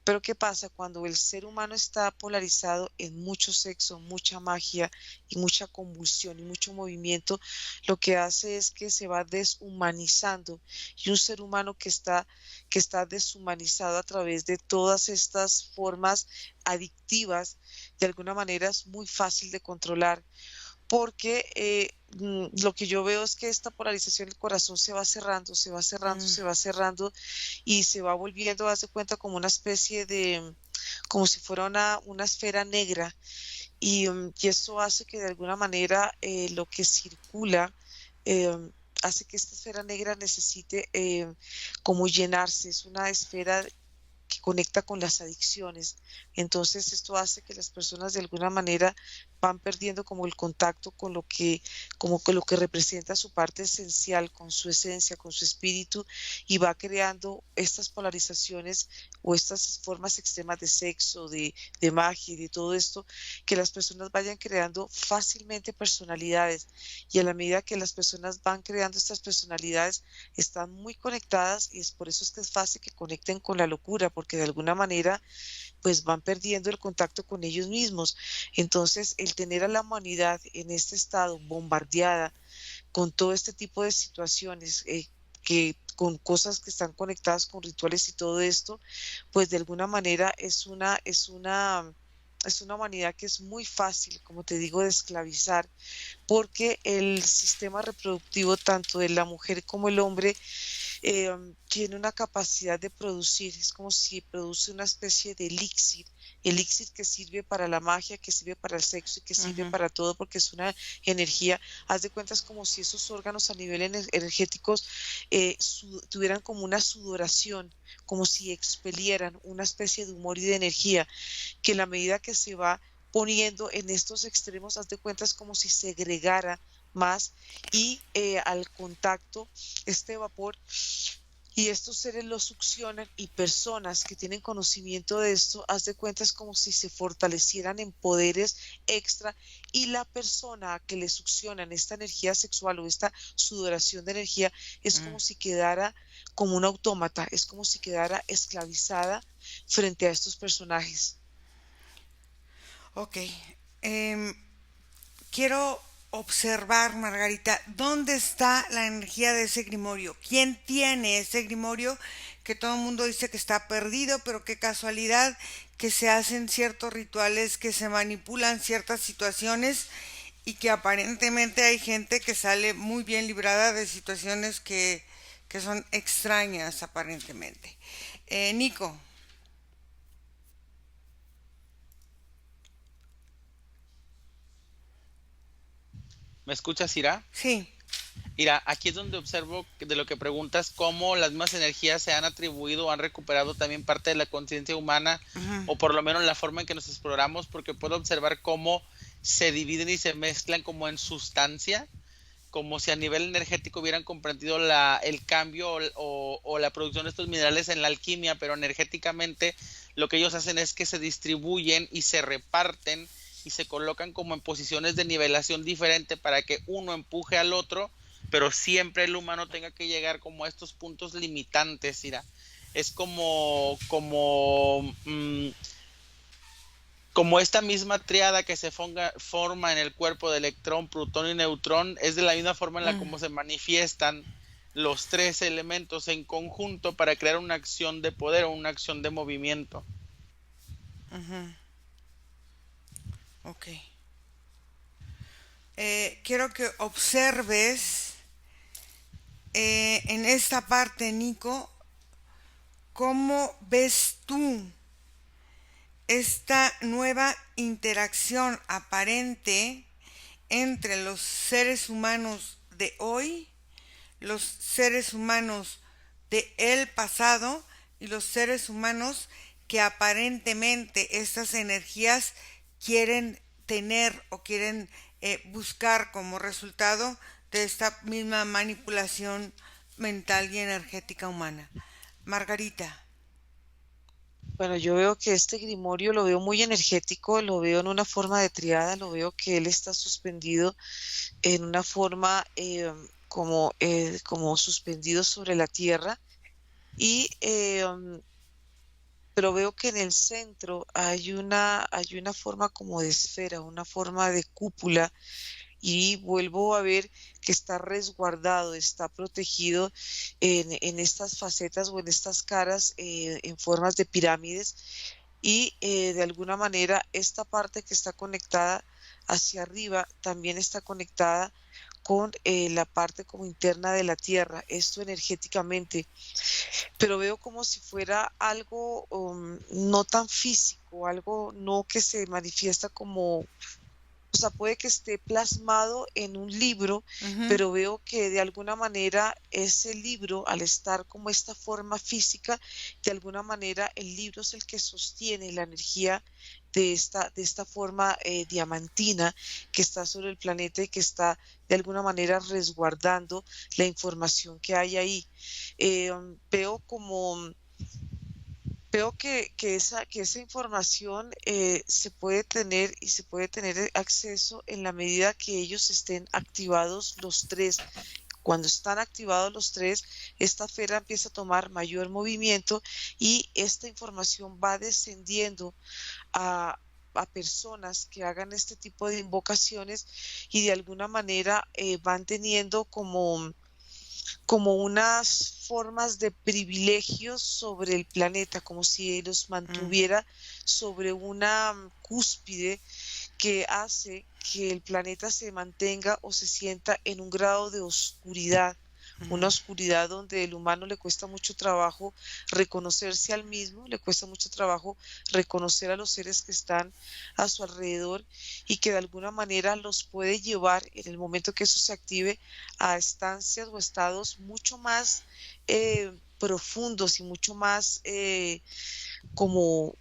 Pero ¿qué pasa cuando el ser humano está polarizado en mucho sexo, mucha magia y mucha convulsión y mucho movimiento? Lo que hace es que se va deshumanizando y un ser humano que está deshumanizado a través de todas estas formas adictivas, de alguna manera es muy fácil de controlar porque lo que yo veo es que esta polarización del corazón se va cerrando, se va cerrando,
mm,
se va cerrando y se va volviendo, haz de cuenta, como una especie de, como si fuera una esfera negra y esto hace que de alguna manera lo que circula hace que esta esfera negra necesite como llenarse, es una esfera que conecta con las adicciones. Entonces esto hace que las personas de alguna manera van perdiendo como el contacto con lo que, como con lo que representa su parte esencial, con su esencia, con su espíritu, y va creando estas polarizaciones o estas formas extremas de sexo, de magia y de todo esto, que las personas vayan creando fácilmente personalidades. Y a la medida que las personas van creando estas personalidades, están muy conectadas y es por eso es que es fácil que conecten con la locura, porque de alguna manera pues van perdiendo el contacto con ellos mismos. Entonces, el tener a la humanidad en este estado bombardeada con todo este tipo de situaciones, que con cosas que están conectadas con rituales y todo esto, pues de alguna manera es una humanidad que es muy fácil, como te digo, de esclavizar, porque el sistema reproductivo, tanto de la mujer como el hombre, tiene una capacidad de producir, es como si produce una especie de elixir que sirve para la magia, que sirve para el sexo y que sirve
ujú,
para todo porque es una energía. Haz de cuenta, es como si esos órganos a nivel energéticos tuvieran como una sudoración, como si expelieran una especie de humor y de energía, que en la medida que se va poniendo en estos extremos, haz de cuenta, es como si segregara más y al contacto este vapor y estos seres lo succionan y personas que tienen conocimiento de esto, haz de cuenta es como si se fortalecieran en poderes extra y la persona a que le succionan esta energía sexual o esta sudoración de energía es
mm.
como si quedara como un autómata, es como si quedara esclavizada frente a estos personajes.
Ok. Em, quiero observar, Margarita, dónde está la energía de ese grimorio. ¿Quién tiene ese grimorio? Que todo el mundo dice que está perdido, pero qué casualidad que se hacen ciertos rituales, que se manipulan ciertas situaciones y que aparentemente hay gente que sale muy bien librada de situaciones que son extrañas aparentemente. Nico,
¿Me escuchas, Ira?
sí.
Mira, aquí es donde observo de lo que preguntas, cómo las mismas energías se han atribuido o han recuperado también parte de la conciencia humana,
Ujú,
o por lo menos la forma en que nos exploramos, porque puedo observar cómo se dividen y se mezclan como en sustancia, como si a nivel energético hubieran comprendido el cambio o la producción de estos minerales en la alquimia, pero energéticamente lo que ellos hacen es que se distribuyen y se reparten y se colocan como en posiciones de nivelación diferente para que uno empuje al otro, pero siempre el humano tenga que llegar como a estos puntos limitantes, Ira. Es como esta misma triada que forma en el cuerpo de electrón, protón y neutrón, es de la misma forma en la
mm,
como se manifiestan los tres elementos en conjunto para crear una acción de poder o una acción de movimiento.
ujú, ok. Quiero que observes en esta parte, Nico, cómo ves tú esta nueva interacción aparente entre los seres humanos de hoy, los seres humanos de el pasado y los seres humanos que aparentemente estas energías quieren tener o quieren buscar como resultado de esta misma manipulación mental y energética humana. Margarita.
Bueno, yo veo que este grimorio lo veo muy energético, lo veo en una forma de triada, lo veo que él está suspendido en una forma como suspendido sobre la tierra y pero veo que en el centro hay una forma como de esfera, una forma de cúpula y vuelvo a ver que está resguardado, está protegido en estas facetas o en estas caras en formas de pirámides y de alguna manera esta parte que está conectada hacia arriba también está conectada con la parte como interna de la tierra, esto energéticamente, pero veo como si fuera algo no tan físico, algo no que se manifiesta como, o sea, puede que esté plasmado en un libro,
Ujú,
pero veo que de alguna manera ese libro, al estar como esta forma física, de alguna manera el libro es el que sostiene la energía de esta forma diamantina que está sobre el planeta y que está de alguna manera resguardando la información que hay ahí. Veo como Veo que esa información se puede tener y se puede tener acceso en la medida que ellos estén activados los tres. Cuando están activados los tres, esta esfera empieza a tomar mayor movimiento y esta información va descendiendo a, a personas que hagan este tipo de invocaciones y de alguna manera van teniendo como unas formas de privilegios sobre el planeta, como si los
mm,
mantuviera sobre una cúspide que hace que el planeta se mantenga o se sienta en un grado de oscuridad, una
mm.
oscuridad donde el humano le cuesta mucho trabajo reconocerse al mismo, le cuesta mucho trabajo reconocer a los seres que están a su alrededor y que de alguna manera los puede llevar en el momento que eso se active a estancias o estados mucho más profundos y mucho más como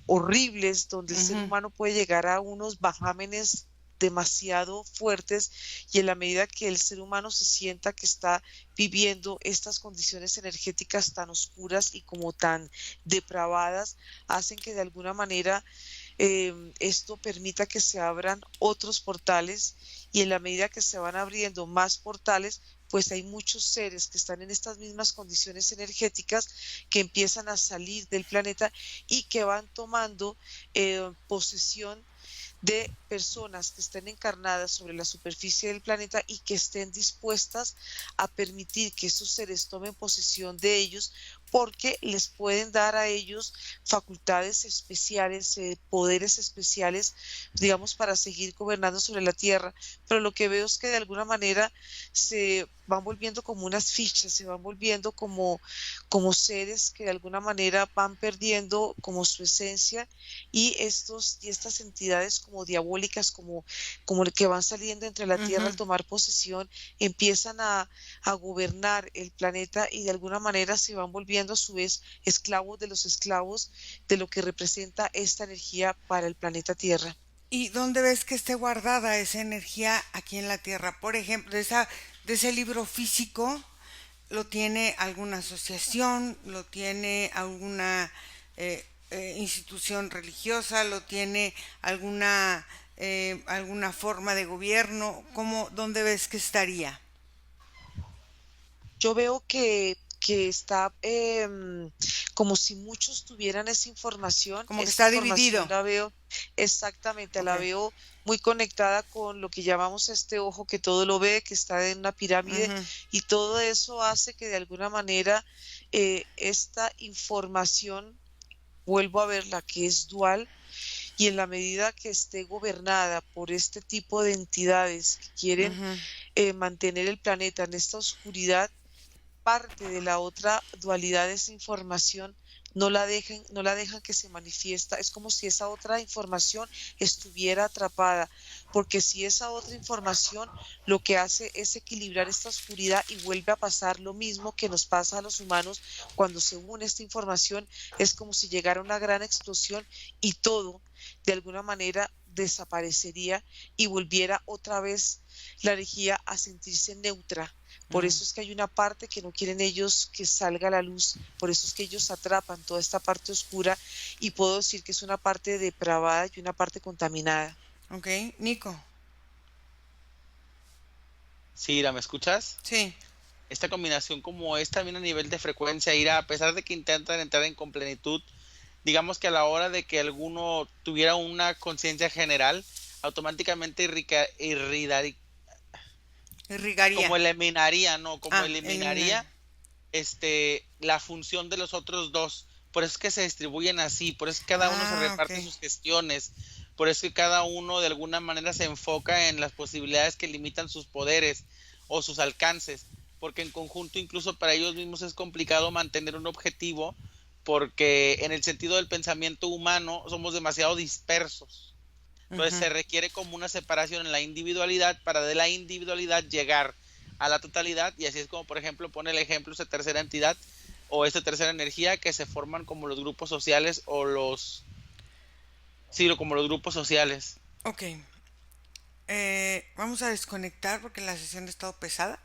horribles, donde el ser
Ujú,
humano puede llegar a unos bajámenes demasiado fuertes y en la medida que el ser humano se sienta que está viviendo estas condiciones energéticas tan oscuras y como tan depravadas, hacen que de alguna manera esto permita que se abran otros portales y en la medida que se van abriendo más portales, pues hay muchos seres que están en estas mismas condiciones energéticas que empiezan a salir del planeta y que van tomando posesión de personas que estén encarnadas sobre la superficie del planeta y que estén dispuestas a permitir que estos seres tomen posesión de ellos, porque les pueden dar a ellos facultades especiales, poderes especiales, digamos, para seguir gobernando sobre la Tierra. Pero lo que veo es que de alguna manera se van volviendo como unas fichas, se van volviendo como seres que de alguna manera van perdiendo como su esencia, y estas entidades como diabólicas, como que van saliendo entre la Tierra al
Ujú.
tomar posesión, empiezan a gobernar el planeta, y de alguna manera se van volviendo a su vez esclavos de los esclavos de lo que representa esta energía para el planeta Tierra.
¿Y dónde ves que esté guardada esa energía aquí en la Tierra? Por ejemplo, de ese libro físico, ¿lo tiene alguna asociación? ¿Lo tiene alguna institución religiosa? ¿Lo tiene alguna forma de gobierno? ¿Dónde ves que estaría?
Yo veo que está como si muchos tuvieran
Como que
esa
está dividido.
información la veo exactamente,
Ok.
la veo muy conectada con lo que llamamos este ojo que todo lo ve, que está en una pirámide,
Ujú,
y todo eso hace que de alguna manera esta información, vuelvo a verla, que es dual, y en la medida que esté gobernada por este tipo de entidades que quieren
ujú.
mantener el planeta en esta oscuridad, parte de la otra dualidad de esa información no la dejan que se manifiesta. Es como si esa otra información estuviera atrapada, porque si esa otra información lo que hace es equilibrar esta oscuridad, y vuelve a pasar lo mismo que nos pasa a los humanos cuando se une esta información, es como si llegara una gran explosión y todo de alguna manera desaparecería, y volviera otra vez la energía a sentirse neutra. Por
Mm.
eso es que hay una parte que no quieren ellos que salga a la luz, por eso es que ellos atrapan toda esta parte oscura, y puedo decir que es una parte depravada y una parte contaminada.
Ok, Nico.
Sí, Ira, ¿me escuchas?
Sí.
Esta combinación como es también a nivel de frecuencia, Ira, a pesar de que intentan entrar en plenitud, digamos que a la hora de que alguno tuviera una conciencia general, automáticamente
Irrigaría.
como eliminaría, ¿no? Como
Ah, eliminar.
eliminaría la función de los otros dos. Por eso es que se distribuyen así, por eso es que cada uno se
Ah, ok.
reparte sus gestiones, por eso es que cada uno de alguna manera se enfoca en las posibilidades que limitan sus poderes o sus alcances, porque en conjunto incluso para ellos mismos es complicado mantener un objetivo, porque en el sentido del pensamiento humano somos demasiado dispersos. Entonces
Ujú.
se requiere como una separación en la individualidad para de la individualidad llegar a la totalidad, y así es como por ejemplo pone el ejemplo esta tercera entidad o esta tercera energía que se forman como los grupos sociales o sí, como los grupos sociales.
Ok. Vamos a desconectar porque la sesión ha estado pesada.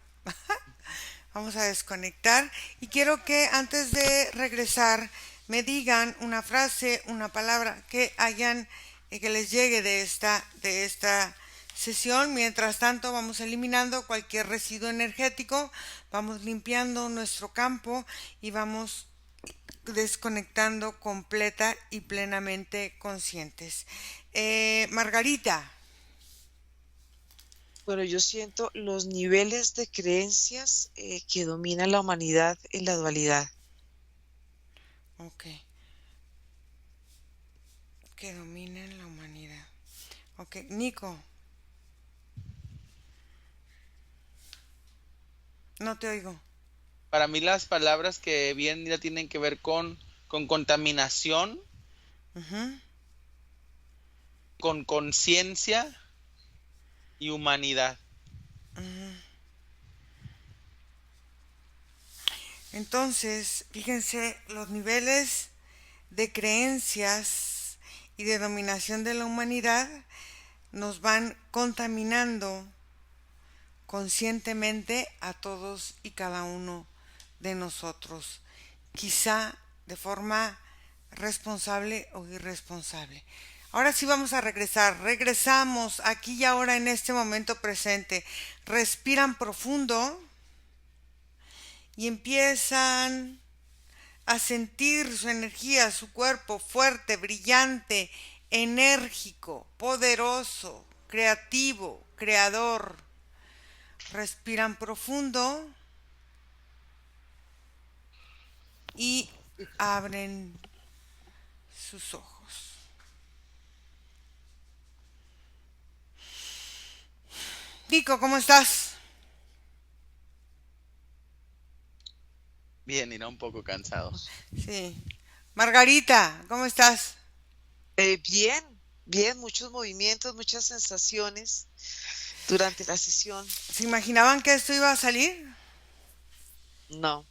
Vamos a desconectar y quiero que antes de regresar me digan una frase, una palabra que hayan que les llegue de esta sesión. Mientras tanto, vamos eliminando cualquier residuo energético, vamos limpiando nuestro campo y vamos desconectando completa y plenamente conscientes. Margarita.
Bueno, yo siento los niveles de creencias que dominan la humanidad en la dualidad.
Ok. Que dominen la humanidad. Ok, Nico, no te oigo.
Para mí las palabras que bien ya tienen que ver con contaminación,
Ujú.
con conciencia y humanidad.
Entonces, fíjense los niveles de creencias y de dominación de la humanidad nos van contaminando conscientemente a todos y cada uno de nosotros, quizá de forma responsable o irresponsable. Ahora sí vamos a regresar, regresamos aquí y ahora en este momento presente. Respiran profundo y empiezan a sentir su energía, su cuerpo fuerte, brillante, enérgico, poderoso, creativo, creador. Respiran profundo y abren sus ojos. Nico, ¿cómo estás?
Bien, y no un poco cansado.
Sí. Margarita, ¿cómo estás?
Bien, bien, muchos movimientos, muchas sensaciones durante la sesión.
¿Se imaginaban que esto iba a salir?
No,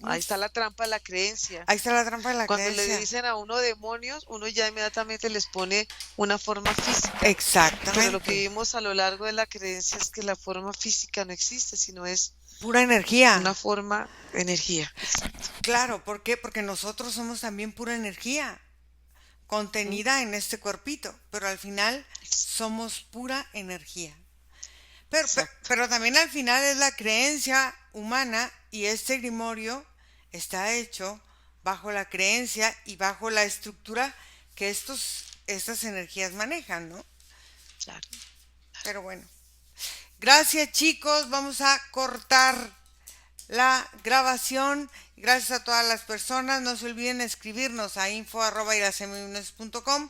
ahí está la trampa de la creencia.
Ahí está la trampa de la
Cuando le
creencia.
dicen a uno demonios, uno ya inmediatamente les pone una forma física. Pero lo que
Exactamente.
vimos a lo largo de la creencia es que la forma física no existe, sino es
Pura energía.
una forma energía. Exacto.
Claro, ¿por qué? Porque nosotros somos también pura energía contenida en este cuerpito, pero al final somos pura energía.
Exacto.
Pero también al final es la creencia humana y este grimorio está hecho bajo la creencia y bajo la estructura que estas energías manejan, ¿no?
Claro.
Pero bueno. Gracias, chicos, vamos a cortar la grabación. Gracias a todas las personas. No se olviden escribirnos a info@irasemillones.com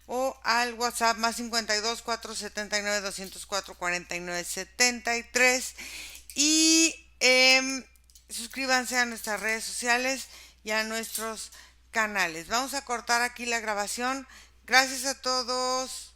o al WhatsApp más 52 479 204 49 73 y suscríbanse a nuestras redes sociales y a nuestros canales. Vamos a cortar aquí la grabación. Gracias a todos.